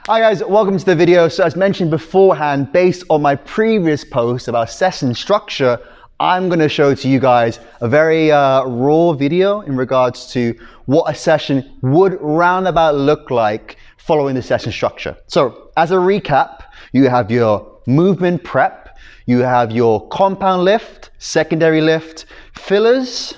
Hi guys, welcome to the video. So as mentioned beforehand, based on my previous post about session structure, I'm going to show to you guys a very raw video in regards to what a session would roundabout look like following the session structure. So as a recap, you have your movement prep, you have your compound lift, secondary lift, fillers,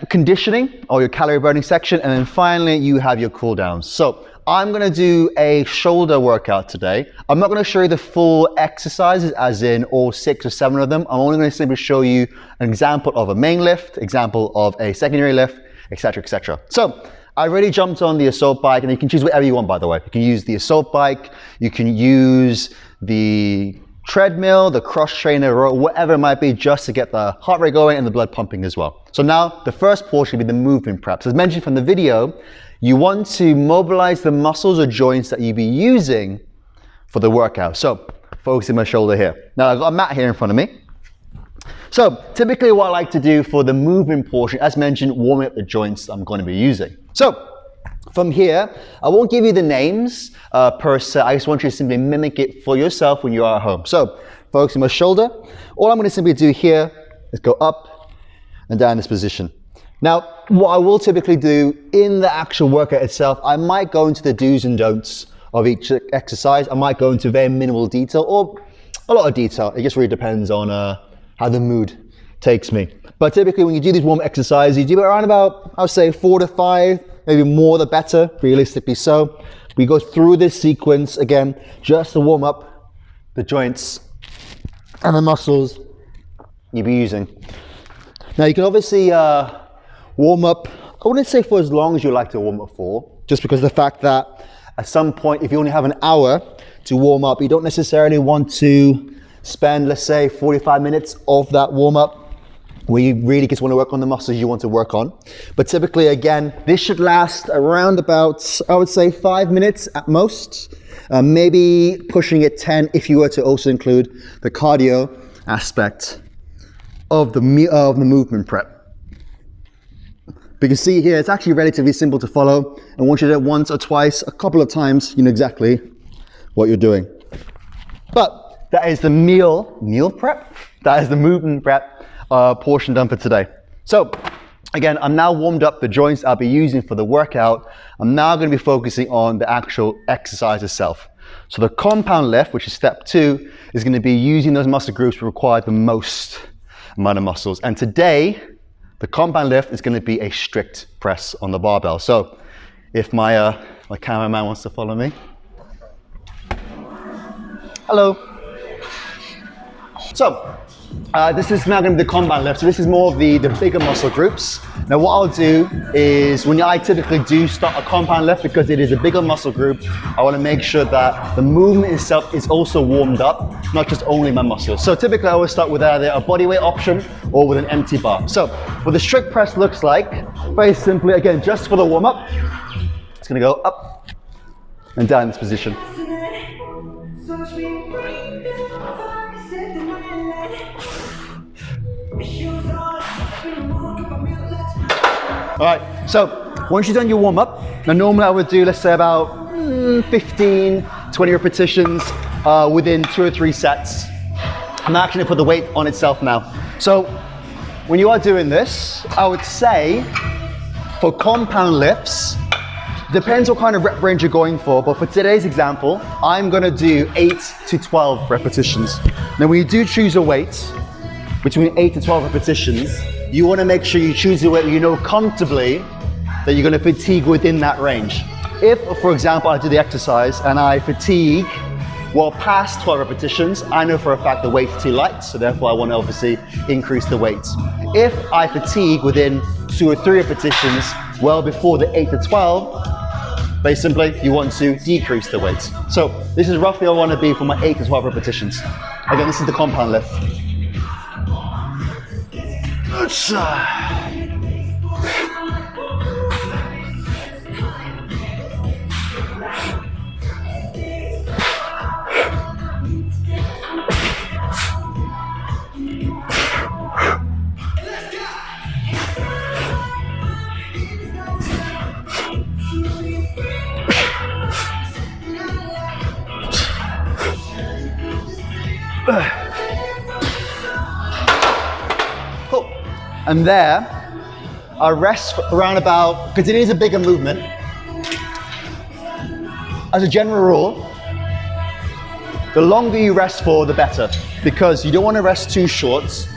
conditioning or your calorie burning section, and then finally you have your cool downs. So I'm going to do a shoulder workout today. I'm not going to show you the full exercises as in all 6 or 7 of them. I'm only going to simply show you an example of a main lift, example of a secondary lift, etc, etc. So I already jumped on the assault bike, and you can choose whatever you want, by the way. You can use the assault bike, you can use the treadmill, the cross trainer, or whatever it might be, just to get the heart rate going and the blood pumping as well. So now the first portion will be the movement prep. So as mentioned from the video, you want to mobilize the muscles or joints that you'll be using for the workout. So focusing my shoulder here. Now I've got a mat here in front of me. So typically what I like to do for the movement portion, as mentioned, warming up the joints I'm going to be using. So from here, I won't give you the names per se. I just want you to simply mimic it for yourself when you are at home. So focusing my shoulder, all I'm going to simply do here is go up and down this position. Now, what I will typically do in the actual workout itself, I might go into the do's and don'ts of each exercise. I might go into very minimal detail or a lot of detail. It just really depends on how the mood takes me. But typically when you do these warm exercises, you do it around about, I would say 4 to 5, maybe more the better, realistically so. We go through this sequence again, just to warm up the joints and the muscles you'll be using. Now you can obviously warm up, I wouldn't say for as long as you like to warm up for, just because of the fact that at some point, if you only have an hour to warm up, you don't necessarily want to spend, let's say, 45 minutes of that warm up where you really just want to work on the muscles you want to work on. But typically, again, this should last around about, I would say 5 minutes at most, maybe pushing it 10 if you were to also include the cardio aspect of the movement prep. But you can see here, it's actually relatively simple to follow. And once you do it once or twice, a couple of times, you know exactly what you're doing. But that is the meal prep. That is the movement prep portion done for today. So again, I'm now warmed up the joints I'll be using for the workout. I'm now going to be focusing on the actual exercise itself. So the compound lift, which is step 2, is going to be using those muscle groups that require the most amount of muscles. And today, the compound lift is going to be a strict press on the barbell. So if my cameraman wants to follow me. Hello. So this is now going to be the compound lift. So this is more of the bigger muscle groups. Now what I'll do is when I typically do start a compound lift, because it is a bigger muscle group, I want to make sure that the movement itself is also warmed up, not just only my muscles. So typically I always start with either a bodyweight option or with an empty bar. So what the strict press looks like, very simply, again, just for the warm up, it's going to go up and down in this position. Alright, so once you've done your warm up, now normally I would do, let's say about 15, 20 repetitions within 2 or 3 sets. I'm actually going to put the weight on itself now. So when you are doing this, I would say for compound lifts, depends what kind of rep range you're going for, but for today's example, I'm going to do 8 to 12 repetitions. Now when you do choose a weight, between 8 to 12 repetitions, you want to make sure you choose a weight where you know comfortably that you're going to fatigue within that range. If, for example, I do the exercise and I fatigue well past 12 repetitions, I know for a fact the weight's too light, so therefore I want to obviously increase the weight. If I fatigue within 2 or 3 repetitions well before the 8 to 12, very simply, you want to decrease the weight. So this is roughly where I want to be for my 8 to 12 repetitions. Again, this is the compound lift. Cool. And there, I rest for around about, because it is a bigger movement, as a general rule, the longer you rest for, the better, because you don't want to rest too short,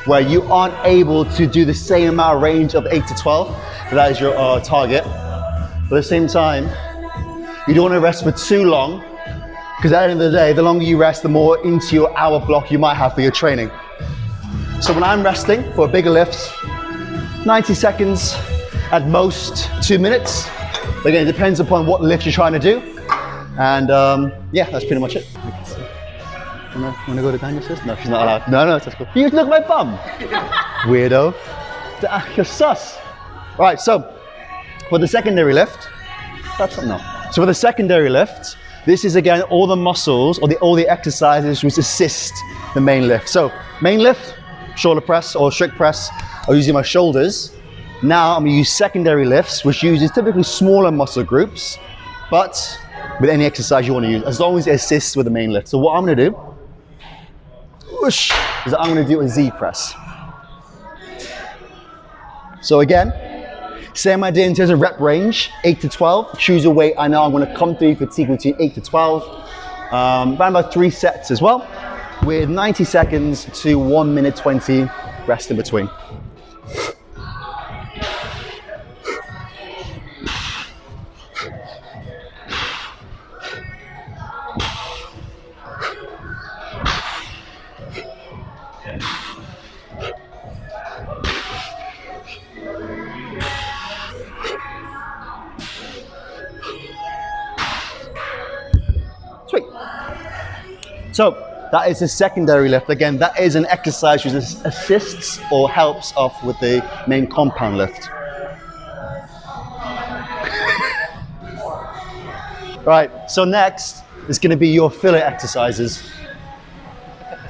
where you aren't able to do the same amount of range of 8 to 12, that is your target. But at the same time, you don't want to rest for too long, because at the end of the day, the longer you rest, the more into your hour block you might have for your training. So when I'm resting for bigger lifts, 90 seconds, at most 2 minutes. Again, it depends upon what lift you're trying to do. And yeah, that's pretty much it. Wanna go to Daniel's sister? No, she's not allowed. No, that's cool. You look at my bum. Weirdo. You're sus. All right, so for the secondary lift, So for the secondary lift, this is again all the muscles or all the exercises which assist the main lift. So main lift, shoulder press or strict press, I'm using my shoulders. Now I'm gonna use secondary lifts, which uses typically smaller muscle groups, but with any exercise you want to use, as long as it assists with the main lift. So what I'm gonna do, whoosh, is I'm gonna do a Z press. So again, same idea in terms of rep range, 8 to 12. Choose a weight I know I'm gonna come through fatigue between 8 to 12. Around about 3 sets as well, with 90 seconds to 1 minute 20 rest in between. Sweet. So that is a secondary lift. Again, that is an exercise which assists or helps off with the main compound lift. Right, so next is going to be your filler exercises.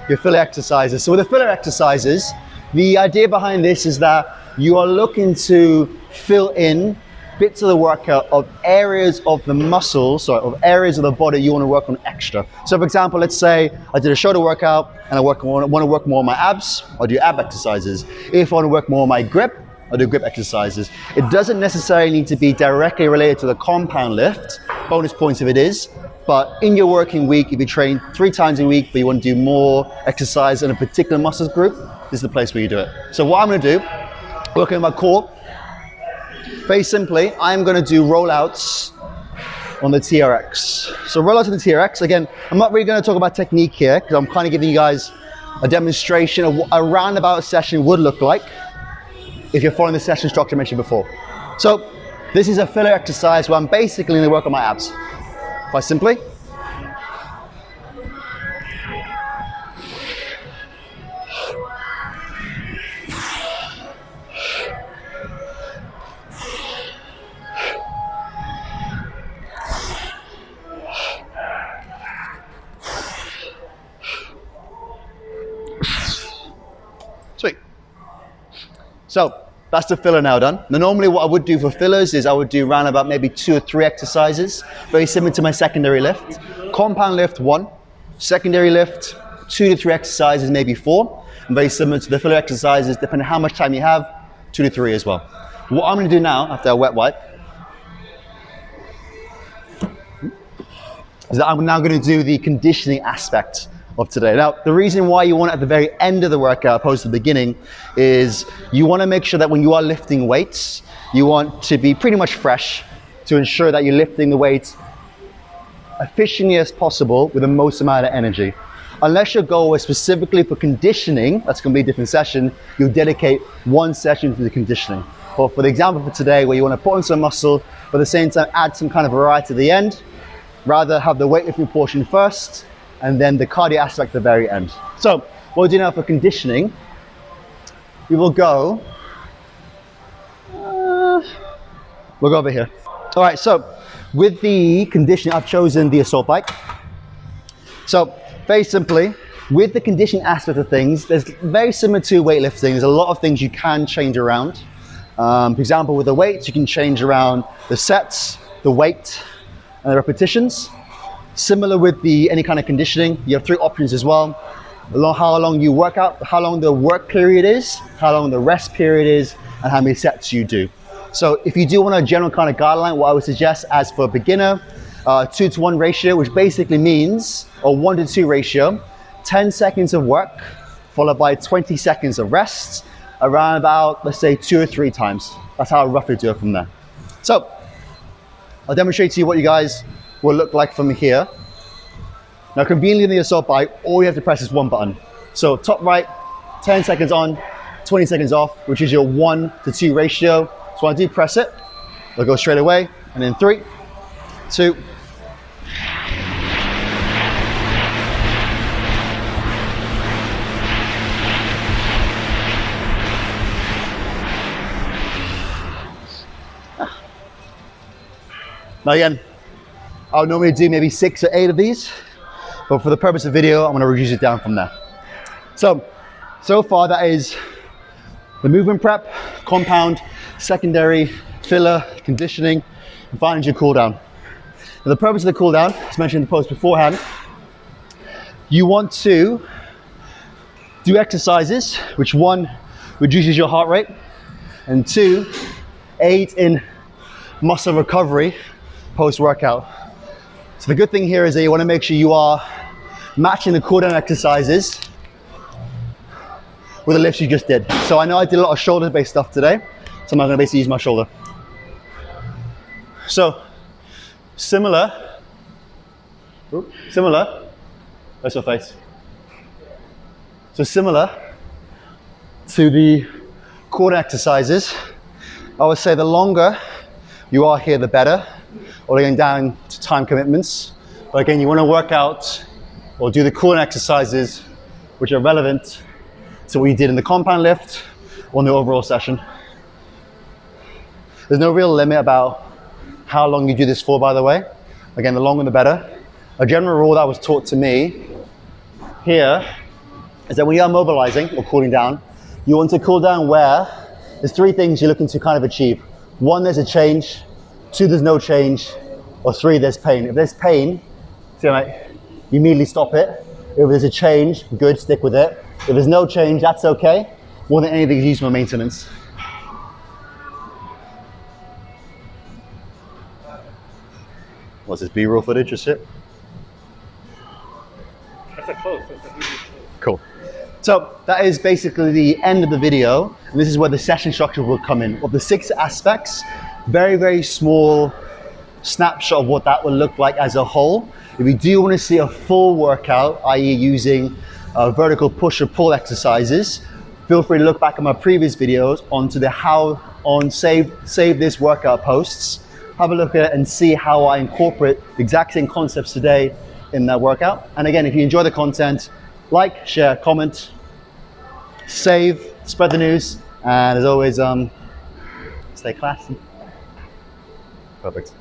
Your filler exercises. So with the filler exercises, the idea behind this is that you are looking to fill in bits of the workout of areas of the muscles, or of areas of the body you want to work on extra. So for example, let's say I did a shoulder workout and I want to work more on my abs, I'll do ab exercises. If I want to work more on my grip, I'll do grip exercises. It doesn't necessarily need to be directly related to the compound lift. Bonus points if it is, but in your working week, if you train 3 times a week, but you want to do more exercise in a particular muscles group, this is the place where you do it. So what I'm going to do, working on my core, very simply, I'm going to do rollouts on the TRX. So rollouts on the TRX, again, I'm not really going to talk about technique here, because I'm kind of giving you guys a demonstration of what a roundabout session would look like if you're following the session structure I mentioned before. So this is a filler exercise where I'm basically going to work on my abs. Quite simply. Sweet. So that's the filler now done. Now normally what I would do for fillers is I would do around about maybe 2 or 3 exercises, very similar to my secondary lift. Compound lift 1, secondary lift 2 to 3 exercises, maybe 4, and very similar to the filler exercises, depending on how much time you have, 2 to 3 as well. What I'm going to do now, after I wet wipe, is that I'm now going to do the conditioning aspect of today. Now, the reason why you want it at the very end of the workout opposed to the beginning is you want to make sure that when you are lifting weights, you want to be pretty much fresh to ensure that you're lifting the weights efficiently as possible with the most amount of energy. Unless your goal is specifically for conditioning, that's going to be a different session, you'll dedicate 1 session to the conditioning. Or for the example for today, where you want to put on some muscle, but at the same time add some kind of variety at the end, rather have the weightlifting portion first, and then the cardio aspect at the very end. So what we'll do now for conditioning, we will go, we'll go over here. All right, so with the conditioning, I've chosen the assault bike. So very simply, with the conditioning aspect of things, there's very similar to weightlifting. There's a lot of things you can change around. For example, with the weights, you can change around the sets, the weight and the repetitions. Similar with any kind of conditioning, you have 3 options as well. How long you work out, how long the work period is, how long the rest period is, and how many sets you do. So if you do want a general kind of guideline, what I would suggest as for a beginner, 2-to-1 ratio, which basically means a 1-to-2 ratio, 10 seconds of work, followed by 20 seconds of rest, around about, let's say 2 or 3 times. That's how I roughly do it from there. So I'll demonstrate to you what you guys will look like from here. Now, conveniently in the assault bike, all you have to press is 1 button. So top right, 10 seconds on, 20 seconds off, which is your 1-to-2 ratio. So when I do press it, it'll go straight away. And then 3, 2. Now again, I would normally do maybe 6 or 8 of these, but for the purpose of video, I'm gonna reduce it down from there. So far that is the movement prep, compound, secondary, filler, conditioning, and finally your cool down. Now the purpose of the cool down, as mentioned in the post beforehand, you want to do exercises which 1, reduces your heart rate, and 2, aid in muscle recovery post-workout. So the good thing here is that you want to make sure you are matching the cool down exercises with the lifts you just did. So I know I did a lot of shoulder-based stuff today, so I'm going to basically use my shoulder. So similar, that's your face. So similar to the core exercises, I would say the longer you are here, the better, or going down to time commitments. But again, you want to work out or do the core exercises which are relevant to what you did in the compound lift or in the overall session. There's no real limit about how long you do this for, by the way. Again, the longer the better. A general rule that was taught to me here is that when you are mobilizing or cooling down, you want to cool down where there's 3 things you're looking to kind of achieve. 1, there's a change. 2, there's no change. Or 3, there's pain. If there's pain, so you immediately stop it. If there's a change, good, stick with it. If there's no change, that's okay. More than anything, use for maintenance. What's this, B-roll footage or shit? That's a close. Cool. So that is basically the end of the video. And this is where the session structure will come in. Of the 6 aspects, very, very small snapshot of what that will look like as a whole. If you do want to see a full workout, i.e. using vertical push or pull exercises, feel free to look back at my previous videos onto the save this workout posts. Have a look at it and see how I incorporate the exact same concepts today in that workout. And again, if you enjoy the content, like, share, comment, save, spread the news, and as always, stay classy. Perfect.